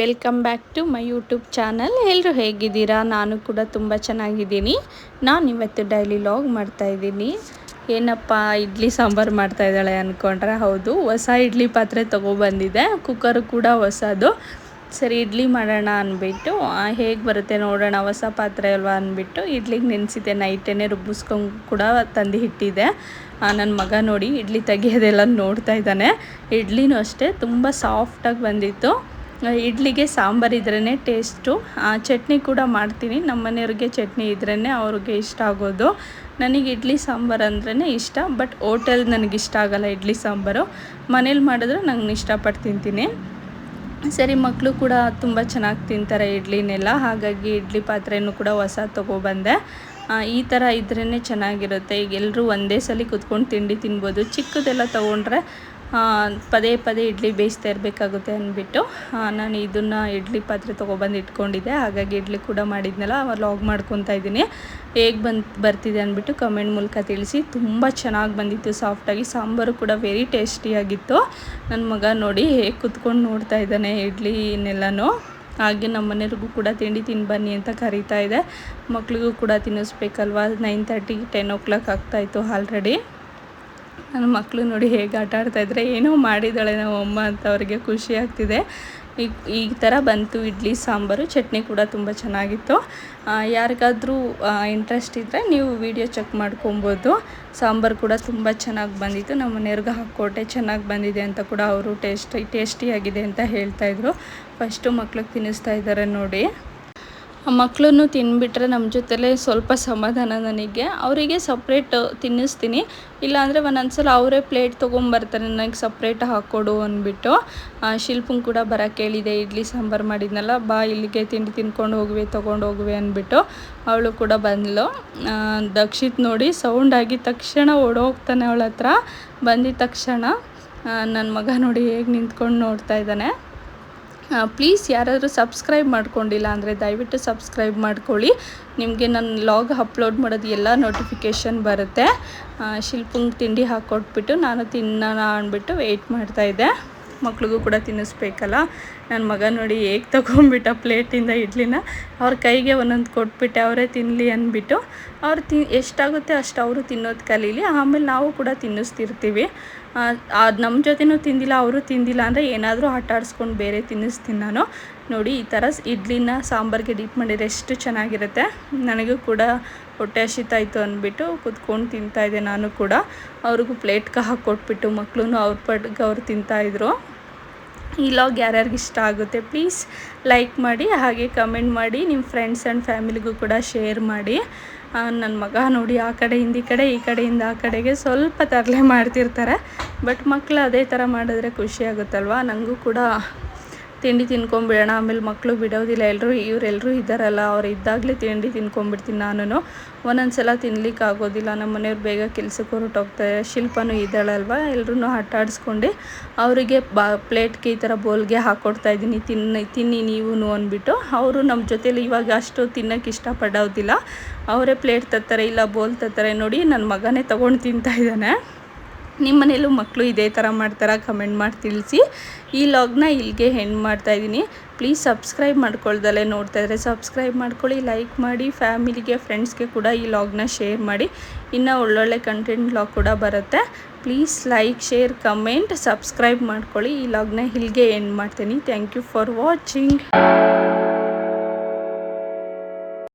Welcome back to my YouTube channel. ಎಲ್ಲರೂ ಹೇಗಿದ್ದೀರಾ? ನಾನು ಕೂಡ ತುಂಬ ಚೆನ್ನಾಗಿದ್ದೀನಿ. ನಾನು ಇವತ್ತು ಡೈಲಿ ಲಾಗ್ ಮಾಡ್ತಾಯಿದ್ದೀನಿ. ಏನಪ್ಪ ಇಡ್ಲಿ ಸಾಂಬಾರು ಮಾಡ್ತಾಯಿದ್ದಾಳೆ ಅಂದ್ಕೊಂಡ್ರೆ, ಹೌದು, ಹೊಸ ಇಡ್ಲಿ ಪಾತ್ರೆ ತೊಗೊಬಂದಿದೆ. ಕುಕ್ಕರು ಕೂಡ ಹೊಸದು. ಸರಿ ಇಡ್ಲಿ ಮಾಡೋಣ ಅಂದ್ಬಿಟ್ಟು ಹೇಗೆ ಬರುತ್ತೆ ನೋಡೋಣ, ಹೊಸ ಪಾತ್ರೆ ಅಲ್ವಾ ಅಂದ್ಬಿಟ್ಟು ಇಡ್ಲಿಗೆ ನೆನೆಸಿದ್ದೆ. ನೈಟೇ ರುಬ್ಬಿಸ್ಕೊಂಡು ಕೂಡ ತಂದು ಇಟ್ಟಿದ್ದೆ. ನನ್ನ ಮಗ ನೋಡಿ ಇಡ್ಲಿ ತೆಗಿಯೋದೆಲ್ಲ ನೋಡ್ತಾ ಇದ್ದಾನೆ. ಇಡ್ಲಿನೂ ಅಷ್ಟೇ ತುಂಬ ಸಾಫ್ಟಾಗಿ ಬಂದಿತ್ತು. ಇಡ್ಲಿಗೆ ಸಾಂಬಾರು ಇದ್ರೇ ಟೇಸ್ಟು. ಚಟ್ನಿ ಕೂಡ ಮಾಡ್ತೀನಿ. ನಮ್ಮ ಮನೆಯವ್ರಿಗೆ ಚಟ್ನಿ ಇದ್ರೇ ಅವ್ರಿಗೆ ಇಷ್ಟ ಆಗೋದು. ನನಗೆ ಇಡ್ಲಿ ಸಾಂಬಾರು ಅಂದ್ರೇ ಇಷ್ಟ. ಬಟ್ ಹೋಟೆಲ್ ನನಗೆ ಇಷ್ಟ ಆಗೋಲ್ಲ ಇಡ್ಲಿ ಸಾಂಬಾರು. ಮನೇಲಿ ಮಾಡಿದ್ರೆ ನಂಗೆ ಇಷ್ಟಪಟ್ಟು ತಿಂತೀನಿ. ಸರಿ, ಮಕ್ಕಳು ಕೂಡ ತುಂಬ ಚೆನ್ನಾಗಿ ತಿಂತಾರೆ ಇಡ್ಲಿನೆಲ್ಲ. ಹಾಗಾಗಿ ಇಡ್ಲಿ ಪಾತ್ರೆನೂ ಕೂಡ ಹೊಸ ತೊಗೊಬಂದೆ. ಈ ಥರ ಇದ್ರೇ ಚೆನ್ನಾಗಿರುತ್ತೆ. ಈಗ ಎಲ್ಲರೂ ಒಂದೇ ಸಲ ಕುತ್ಕೊಂಡು ತಿಂಡಿ ತಿನ್ಬೋದು. ಚಿಕ್ಕದೆಲ್ಲ ತೊಗೊಂಡ್ರೆ ಪದೇ ಪದೇ ಇಡ್ಲಿ ಬೇಯಿಸ್ತಾ ಇರಬೇಕಾಗುತ್ತೆ ಅಂದ್ಬಿಟ್ಟು ನಾನು ಇದನ್ನು ಇಡ್ಲಿ ಪಾತ್ರೆ ತೊಗೊಬಂದು ಇಟ್ಕೊಂಡಿದ್ದೆ. ಹಾಗಾಗಿ ಇಡ್ಲಿ ಕೂಡ ಮಾಡಿದ್ನಲ್ಲ, ಲಾಗ್ ಮಾಡ್ಕೊತಾ ಇದ್ದೀನಿ. ಹೇಗೆ ಬರ್ತಿದೆ ಅಂದ್ಬಿಟ್ಟು ಕಮೆಂಟ್ ಮೂಲಕ ತಿಳಿಸಿ. ತುಂಬ ಚೆನ್ನಾಗಿ ಬಂದಿತ್ತು, ಸಾಫ್ಟಾಗಿ. ಸಾಂಬಾರು ಕೂಡ ವೆರಿ ಟೇಸ್ಟಿಯಾಗಿತ್ತು. ನನ್ನ ಮಗ ನೋಡಿ ಹೇಗೆ ಕುತ್ಕೊಂಡು ನೋಡ್ತಾ ಇದ್ದಾನೆ ಇಡ್ಲಿನೆಲ್ಲನೂ. ಹಾಗೆ ನಮ್ಮ ಮನೆಯವ್ರಿಗೂ ಕೂಡ ತಿಂಡಿ ತಿಂದು ಬನ್ನಿ ಅಂತ ಕರೀತಾ ಇದೆ. ಮಕ್ಳಿಗೂ ಕೂಡ ತಿನ್ನಿಸ್ಬೇಕಲ್ವ. 9:30 10 o'clock ಆಗ್ತಾಯಿತ್ತು ಆಲ್ರೆಡಿ. ನನ್ನ ಮಕ್ಕಳು ನೋಡಿ ಹೇಗೆ ಆಟ ಆಡ್ತಾಯಿದ್ರೆ, ಏನೋ ಮಾಡಿದ್ದಾಳೆ ನಮ್ಮ ಅಮ್ಮ ಅಂತ ಅವ್ರಿಗೆ ಖುಷಿ ಆಗ್ತಿದೆ. ಈ ಥರ ಬಂತು ಇಡ್ಲಿ ಸಾಂಬಾರು. ಚಟ್ನಿ ಕೂಡ ತುಂಬ ಚೆನ್ನಾಗಿತ್ತು. ಯಾರಿಗಾದರೂ ಇಂಟ್ರೆಸ್ಟ್ ಇದ್ದರೆ ನೀವು ವಿಡಿಯೋ ಚೆಕ್ ಮಾಡ್ಕೊಬೋದು. ಸಾಂಬಾರು ಕೂಡ ತುಂಬ ಚೆನ್ನಾಗಿ ಬಂದಿತ್ತು. ನಮ್ಮ ಮನೆಯವ್ರಿಗೆ ಹಾಕ್ಕೊಟ್ಟೆ, ಚೆನ್ನಾಗಿ ಬಂದಿದೆ ಅಂತ ಕೂಡ ಅವರು ಟೇಸ್ಟಿಯಾಗಿದೆ ಅಂತ ಹೇಳ್ತಾಯಿದ್ರು. ಫಸ್ಟು ಮಕ್ಳಿಗೆ ತಿನ್ನಿಸ್ತಾ ಇದ್ದಾರೆ ನೋಡಿ. ಮಕ್ಕಳನ್ನು ತಿನ್ಬಿಟ್ರೆ ನಮ್ಮ ಜೊತೆಲೇ ಸ್ವಲ್ಪ ಸಮಾಧಾನ ನನಗೆ. ಅವರಿಗೆ ಸಪ್ರೇಟ್ ತಿನ್ನಿಸ್ತೀನಿ. ಇಲ್ಲಾಂದರೆ ಒಂದೊಂದ್ಸಲ ಅವರೇ ಪ್ಲೇಟ್ ತೊಗೊಂಬರ್ತಾರೆ, ನನಗೆ ಸಪ್ರೇಟ್ ಹಾಕ್ಕೊಡು ಅಂದ್ಬಿಟ್ಟು. ಶಿಲ್ಪಂಗೆ ಕೂಡ ಬರೋಕ್ಕೆ ಹೇಳಿದೆ. ಇಡ್ಲಿ ಸಾಂಬಾರು ಮಾಡಿದ್ನಲ್ಲ, ಬಾ ಇಲ್ಲಿಗೆ ತಿಂಡಿ ತಿನ್ಕೊಂಡು ಹೋಗುವೆ, ತೊಗೊಂಡು ಹೋಗುವೆ ಅಂದ್ಬಿಟ್ಟು ಅವಳು ಕೂಡ ಬಂದಳು. ದಕ್ಷಿತ್ ನೋಡಿ ಸೌಂಡ್ ಆಗಿದ ತಕ್ಷಣ ಓಡೋಗ್ತಾನೆ ಅವಳ ಹತ್ರ. ಬಂದಿದ್ದ ತಕ್ಷಣ ನನ್ನ ಮಗ ನೋಡಿ ಹೇಗೆ ನಿಂತ್ಕೊಂಡು ನೋಡ್ತಾ ಇದ್ದಾನೆ. ಪ್ಲೀಸ್ ಯಾರಾದರೂ ಸಬ್ಸ್ಕ್ರೈಬ್ ಮಾಡ್ಕೊಂಡಿಲ್ಲ ಅಂದರೆ ದಯವಿಟ್ಟು ಸಬ್ಸ್ಕ್ರೈಬ್ ಮಾಡ್ಕೊಳ್ಳಿ. ನಿಮಗೆ ನನ್ನ ಲಾಗ್ ಅಪ್ಲೋಡ್ ಮಾಡೋದು ಎಲ್ಲ ನೋಟಿಫಿಕೇಷನ್ ಬರುತ್ತೆ. ಶಿಲ್ಪಂಗೆ ತಿಂಡಿ ಹಾಕ್ಕೊಟ್ಬಿಟ್ಟು ನಾನು ತಿನ್ನೋಣ ಅಂದ್ಬಿಟ್ಟು ವೆಯ್ಟ್ ಮಾಡ್ತಾಯಿದ್ದೆ. ಮಕ್ಳಿಗೂ ಕೂಡ ತಿನ್ನಿಸ್ಬೇಕಲ್ಲ. ನನ್ನ ಮಗ ನೋಡಿ ಹೇಗೆ ತೊಗೊಂಡ್ಬಿಟ್ಟ ಪ್ಲೇಟಿಂದ ಇಡ್ಲಿನ. ಅವ್ರ ಕೈಗೆ ಒಂದೊಂದು ಕೊಟ್ಬಿಟ್ಟೆ, ಅವರೇ ತಿನ್ನಲಿ ಅಂದ್ಬಿಟ್ಟು. ಅವ್ರು ಎಷ್ಟಾಗುತ್ತೆ ಅಷ್ಟು ಅವರು ತಿನ್ನೋದು ಕಲೀಲಿ, ಆಮೇಲೆ ನಾವು ಕೂಡ ತಿನ್ನಿಸ್ತಿರ್ತೀವಿ. ಅದು ನಮ್ಮ ಜೊತೆನೂ ತಿಂದಿಲ್ಲ, ಅವರು ತಿಂದಿಲ್ಲ ಅಂದರೆ ಏನಾದರೂ ಆಟ ಆಡಿಸ್ಕೊಂಡು ಬೇರೆ ತಿನ್ನಿಸ್ತೀನಿ ನಾನು. ನೋಡಿ ಈ ಥರ ಇಡ್ಲಿನ ಸಾಂಬಾರಿಗೆ ಡೀಪ್ ಮಾಡಿದರೆ ಎಷ್ಟು ಚೆನ್ನಾಗಿರುತ್ತೆ. ನನಗೂ ಕೂಡ ಹೊಟ್ಟೆ ಹಸಿತಾಯಿತು ಅಂದ್ಬಿಟ್ಟು ಕುತ್ಕೊಂಡು ತಿಂತಾಯಿದ್ದೆ ನಾನು ಕೂಡ. ಅವ್ರಿಗೂ ಪ್ಲೇಟ್ಗೆ ಹಾಕ್ಕೊಟ್ಬಿಟ್ಟು ಮಕ್ಕಳು ಅವ್ರ ಪಡ್ಗೆ ಅವ್ರು ತಿಂತಾಯಿದ್ರು. ಈ ಲಾಗ್ ಯಾರ್ಯಾರಿಗೆ ಇಷ್ಟ ಆಗುತ್ತೆ ಪ್ಲೀಸ್ ಲೈಕ್ ಮಾಡಿ, ಹಾಗೆ ಕಮೆಂಟ್ ಮಾಡಿ. ನಿಮ್ಮ ಫ್ರೆಂಡ್ಸ್ ಆ್ಯಂಡ್ ಫ್ಯಾಮಿಲಿಗೂ ಕೂಡ ಶೇರ್ ಮಾಡಿ. ನನ್ನ ಮಗ ನೋಡಿ ಆ ಕಡೆಯಿಂದ ಈ ಕಡೆ, ಈ ಕಡೆಯಿಂದ ಆ ಕಡೆಗೆ ಸ್ವಲ್ಪ ತರಲೆ ಮಾಡ್ತಿರ್ತಾರೆ. ಬಟ್ ಮಕ್ಕಳು ಅದೇ ಥರ ಮಾಡಿದ್ರೆ ಖುಷಿ ಆಗುತ್ತಲ್ವ. ನನಗೂ ಕೂಡ ತಿಂಡಿ ತಿನ್ಕೊಂಬಿಡೋಣ, ಆಮೇಲೆ ಮಕ್ಕಳು ಬಿಡೋದಿಲ್ಲ. ಇವರೆಲ್ಲರೂ ಇದ್ದಾರಲ್ಲ, ಅವ್ರು ಇದ್ದಾಗಲೇ ತಿಂಡಿ ತಿನ್ಕೊಂಬಿಡ್ತೀನಿ ನಾನು. ಒಂದೊಂದು ಸಲ ತಿನ್ಲಿಕ್ಕೆ ಆಗೋದಿಲ್ಲ. ನಮ್ಮ ಮನೆಯವ್ರು ಬೇಗ ಕೆಲಸಕ್ಕೆ ಹೊರಟೋಗ್ತಾರೆ. ಶಿಲ್ಪನೂ ಇದ್ದಾಳಲ್ವ, ಎಲ್ಲರೂ ಆಟ ಆಡಿಸ್ಕೊಂಡು ಅವರಿಗೆ ಪ್ಲೇಟ್ಗೆ ಈ ಥರ ಬೋಲ್ಗೆ ಹಾಕ್ಕೊಡ್ತಾಯಿದ್ದೀನಿ. ತಿನ್ನಿ ನೀವು ಅಂದ್ಬಿಟ್ಟು. ಅವರು ನಮ್ಮ ಜೊತೇಲಿ ಇವಾಗ ಅಷ್ಟು ತಿನ್ನೋಕ್ಕೆ ಇಷ್ಟಪಡೋದಿಲ್ಲ. ಅವರೇ ಪ್ಲೇಟ್ ತರ್ತಾರೆ, ಇಲ್ಲ ಬೋಲ್ ತರ್ತಾರೆ. ನೋಡಿ ನನ್ನ ಮಗನೇ ತೊಗೊಂಡು ತಿಂತಾಯಿದ್ದಾನೆ. ನಿಮ್ಮ ಮನೇಲೂ ಮಕ್ಕಳು ಇದೇ ಥರ ಮಾಡ್ತಾರಾ? ಕಮೆಂಟ್ ಮಾಡಿ ತಿಳಿಸಿ. ಈ ಲಾಗ್ನ ಇಲ್ಲಿಗೆ ಎಂಡ್ ಮಾಡ್ತಾಯಿದ್ದೀನಿ. ಪ್ಲೀಸ್ ಸಬ್ಸ್ಕ್ರೈಬ್ ಮಾಡ್ಕೊಳ್ದಲ್ಲೇ ನೋಡ್ತಾಯಿದ್ರೆ ಸಬ್ಸ್ಕ್ರೈಬ್ ಮಾಡ್ಕೊಳ್ಳಿ, ಲೈಕ್ ಮಾಡಿ. ಫ್ಯಾಮಿಲಿಗೆ ಫ್ರೆಂಡ್ಸ್ಗೆ ಕೂಡ ಈ ಲಾಗ್ನ ಶೇರ್ ಮಾಡಿ. ಇನ್ನೂ ಒಳ್ಳೊಳ್ಳೆ ಕಂಟೆಂಟ್ ಲಾಗ್ ಕೂಡ ಬರುತ್ತೆ. Please like, share, comment, subscribe ಮಾಡ್ಕೊಳ್ಳಿ. ಈ ಲಾಗ್ನ ಇಲ್ಲಿಗೆ ಎಂಡ್ ಮಾಡ್ತೀನಿ. Thank you for watching.